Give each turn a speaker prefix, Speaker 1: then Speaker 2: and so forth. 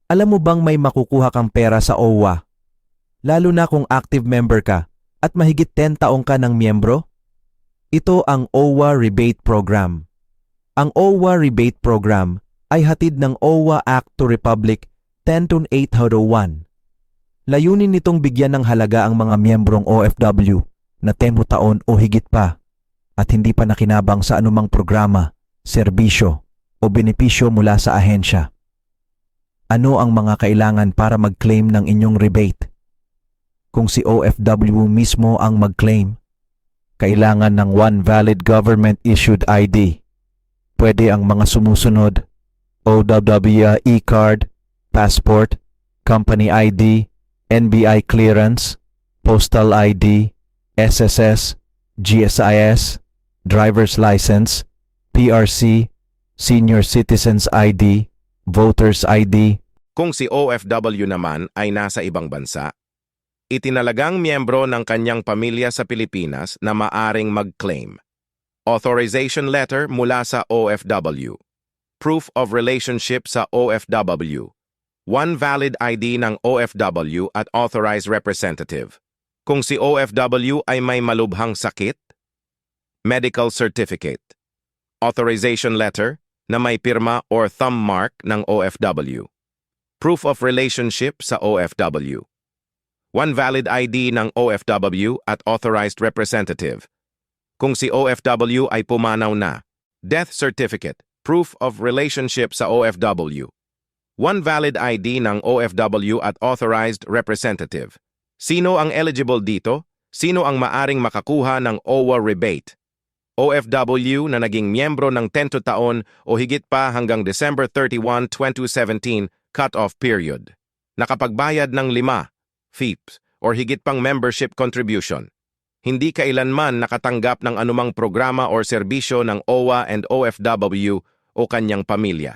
Speaker 1: Alam mo bang may makukuha kang pera sa OWA? Lalo na kung active member ka at mahigit 10 taong ka ng miyembro? Ito ang OWA Rebate Program. Ang OWA Rebate Program ay hatid ng OWA Act to Republic 10801. Layunin nitong bigyan ng halaga ang mga miyembrong OFW na 10 taon o higit pa at hindi pa nakinabang sa anumang programa, serbisyo o benepisyo mula sa ahensya. Ano ang mga kailangan para mag-claim ng inyong rebate? Kung si OFW mismo ang mag-claim, kailangan ng one valid government-issued ID. Pwede ang mga sumusunod: OWA e-card, passport, company ID, NBI clearance, postal ID, SSS, GSIS, driver's license, PRC, senior citizens ID, voters ID.
Speaker 2: Kung si OFW naman ay nasa ibang bansa, itinalagang miyembro ng kanyang pamilya sa Pilipinas na maaring mag-claim. Authorization letter mula sa OFW. Proof of relationship sa OFW. One valid ID ng OFW at authorized representative. Kung si OFW ay may malubhang sakit, medical certificate. Authorization letter na may pirma or thumb mark ng OFW. Proof of relationship sa OFW. One valid ID ng OFW at authorized representative. Kung si OFW ay pumanaw na, death certificate, proof of relationship sa OFW. One valid ID ng OFW at authorized representative. Sino ang eligible dito? Sino ang maaring makakuha ng OWA rebate? OFW na naging miyembro ng 10 taon o higit pa hanggang December 31, 2017 cut-off period. Nakapagbayad ng 5 FIPS or higit pang membership contribution. Hindi kailanman nakatanggap ng anumang programa or serbisyo ng OWA and OFW o kanyang pamilya.